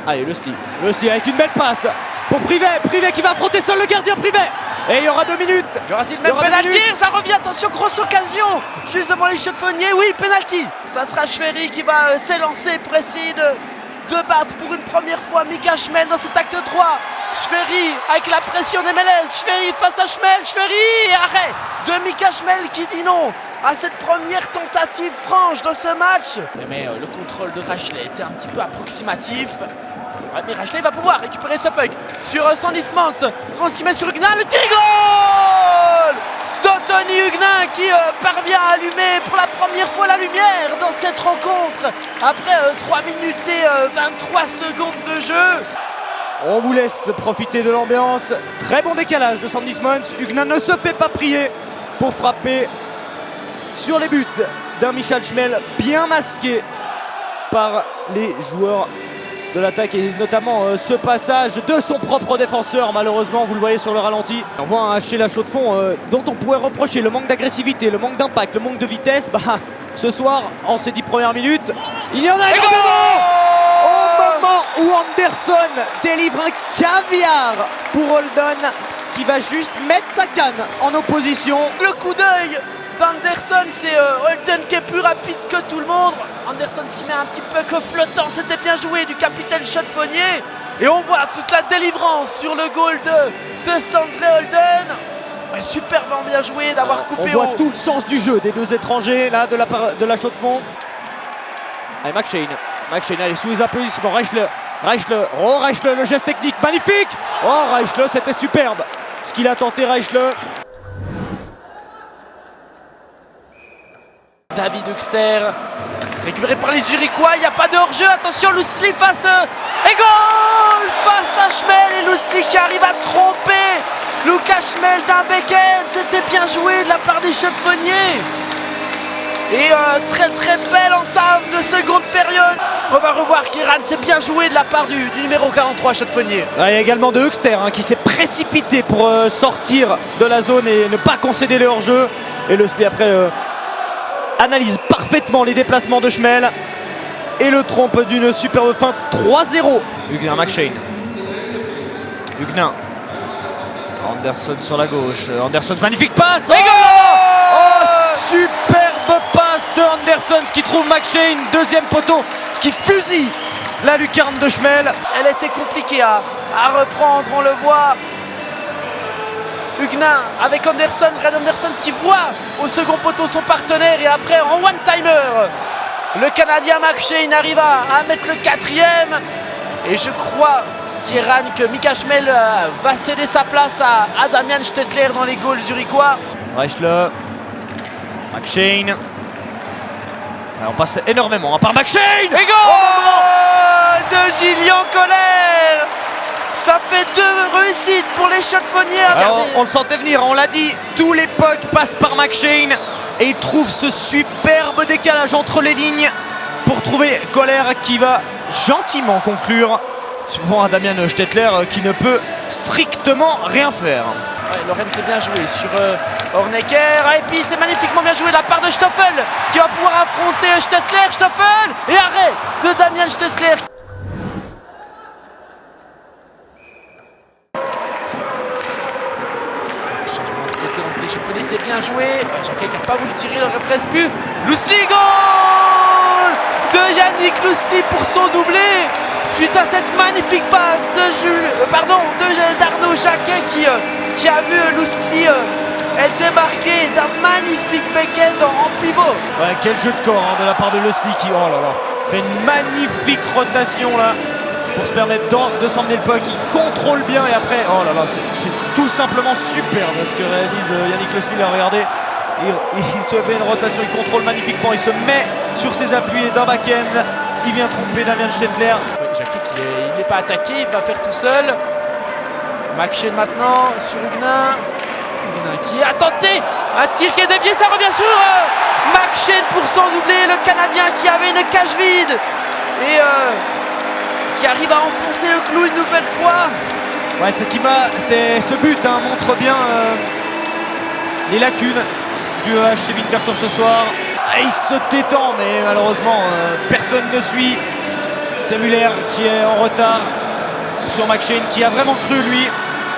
Allez, le Sti avec une belle passe pour Privet. Privet qui va affronter seul le gardien Privet. Et il y aura 2 minutes. Y aura-t-il même pénalty? Ça revient, attention, grosse occasion juste devant les chauffefonniers. Oui, pénalty. Ça sera Schwery qui va s'élancer pour essayer de battre pour une première fois Mika Schmel dans cet acte 3. Schwery avec la pression des MLS. Schwery face à Schmel. Schwery, arrêt de Mika Schmel qui dit non à cette première tentative franche dans ce match. Mais le contrôle de Rachley était un petit peu approximatif. Ouais, mais Rachley va pouvoir récupérer ce puck sur Sandy Smans. Smans qui met sur Huguenin, le tir goal d'Anthony Huguenin qui parvient à allumer pour la première fois la lumière dans cette rencontre après 3 minutes et 23 secondes de jeu. On vous laisse profiter de l'ambiance. Très bon décalage de Sandy Smans. Huguenin ne se fait pas prier pour frapper sur les buts d'un Michael Schmel bien masqué par les joueurs de l'attaque et notamment ce passage de son propre défenseur. Malheureusement, vous le voyez sur le ralenti. On voit un Sheila Chaux-de-Fonds dont on pourrait reprocher le manque d'agressivité, le manque d'impact, le manque de vitesse. Ce soir, en ces 10 premières minutes, il y en a énormément. Au moment où Anderson délivre un caviar pour Holden qui va juste mettre sa canne en opposition. Le coup d'œil d'Anderson, c'est Holden qui est plus rapide que tout le monde. Anderson qui met un petit peu flottant, c'était bien joué du capitaine Chaudefonnier. Et on voit toute la délivrance sur le goal de Sandré Holden. Ouais, superbement bien joué d'avoir coupé. On voit tout le sens du jeu des deux étrangers là de la Chaux-de-Fonds. Allez, McShane, allez, sous les applaudissements. Reichle, le geste technique magnifique. Oh, Reichle, c'était superbe ce qu'il a tenté, Reichle. David Huxter, récupéré par les Zurichois, il n'y a pas de hors-jeu, attention, Loosely face et goal face à Schmel, et Loosely qui arrive à tromper Lucas Schmel d'un backhand. C'était bien joué de la part des chaudefonniers. Et très très belle entame de seconde période. On va revoir qu'Iran, c'est bien joué de la part du numéro 43 chaudefonnier. Il y a également de Huxter qui s'est précipité pour sortir de la zone et ne pas concéder le hors-jeu. Et Loosely après analyse parfaitement les déplacements de Schmel et le trompe d'une superbe fin. 3-0. Huguenin, McShane. Huguenin. Anderson sur la gauche. Anderson, magnifique passe. Oh, superbe passe de Anderson qui trouve McShane. Deuxième poteau qui fusille la lucarne de Schmel. Elle était compliquée à reprendre, on le voit. Huguenin avec Anderson, Red Anderson qui voit au second poteau son partenaire et après en one-timer le Canadien McShane arrive à mettre le 4e et je crois que Mika Schmel va céder sa place à Damian Stettler dans les goals zurichois. Reichle, McShane. On passe énormément par McShane. Et goal de Gillian Colère. Ça fait 2 réussites pour les chaudefonniers. On le sentait venir, on l'a dit, tous les pucks passent par McShane et il trouve ce superbe décalage entre les lignes pour trouver Colère qui va gentiment conclure souvent à Damian Stettler qui ne peut strictement rien faire. Ouais, Loren c'est bien joué sur Hornecker, et puis c'est magnifiquement bien joué de la part de Stoffel qui va pouvoir affronter Stettler. Stoffel et arrêt de Damian Stettler. C'est bien joué. Jacquet qui n'a pas voulu tirer, il aurait presque pu. Loosely, goal de Yannick Loosely pour son doublé. Suite à cette magnifique passe d'Arnaud Jacquet qui a vu Loosely être démarqué d'un magnifique backhand en pivot. Ouais, quel jeu de corps de la part de Loosely qui fait une magnifique rotation là pour se permettre de s'emmener le puck. Il contrôle bien et après, c'est tout simplement super ce que réalise Yannick Loosely. Là, regardez, il se fait une rotation, il contrôle magnifiquement, il se met sur ses appuis d'un back-end. Il vient tromper Damian Stettler. Oui, Jacquet il n'est pas attaqué, il va faire tout seul. McShane maintenant sur Huguenin. Huguenin qui a tenté un tir qui est dévié, ça revient sur McShane pour son doublé. Le Canadien qui avait une cage vide et qui arrive à enfoncer le clou une nouvelle fois. Ouais, ce but montre bien les lacunes du HC Winterthur ce soir. Et il se détend, mais malheureusement personne ne suit. C'est Muller qui est en retard sur McShane, qui a vraiment cru lui.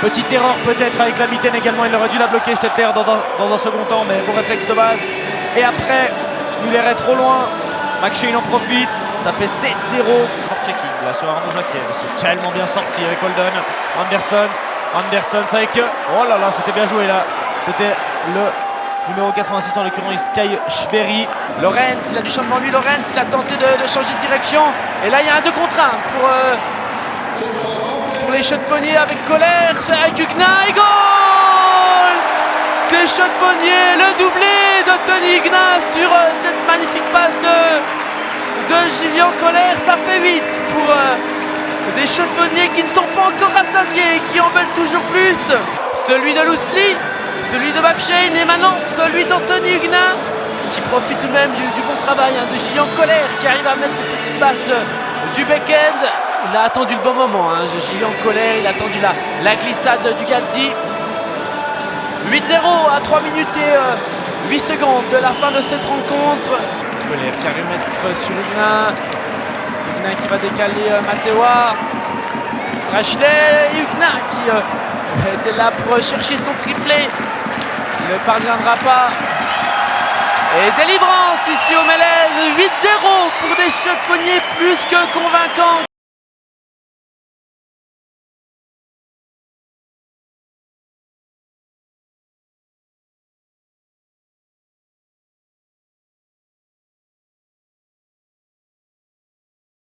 Petite erreur peut-être avec la mitaine également, il aurait dû la bloquer Stettler dans un second temps, mais bon réflexe de base. Et après, Muller est trop loin, McShane en profite, ça fait 7-0. Fort checking là sur Arnaud Jacquet, c'est tellement bien sorti avec Holden. Anderson avec... Oh là là, c'était bien joué là. C'était le numéro 86 en l'occurrence, Kai Schwery. Lorenz, il a du champ devant lui, Lorenz, il a tenté de changer de direction. Et là, il y a un 2 contre 1 pour les Chaux-de-Fonniers avec Colère, avec Huguenin et goal des Chaux-de-Fonniers, le doublé de Tony Huguenin sur cette magnifique passe de Julien Colère. Ça fait 8 pour des Chaux-de-Fonniers qui ne sont pas encore rassasiés, qui en veulent toujours plus. Celui de Loosely, celui de McShane et maintenant celui d'Anthony Huguenin qui profite tout de même du bon travail de Julien Colère qui arrive à mettre cette petite passe du back-end. Il a attendu le bon moment, Julien Colère, il a attendu la glissade du Gazzi. 8-0 à 3 minutes et 8 secondes de la fin de cette rencontre. Colère qui arrive à mettre sur Huguenin. Huguenin qui va décaler Mattewa. Rachley et Huguenin qui était là pour chercher son triplé. Il ne parviendra pas. Et délivrance ici au Mélèze. 8-0 pour des Chaux-de-Fonniers plus que convaincants.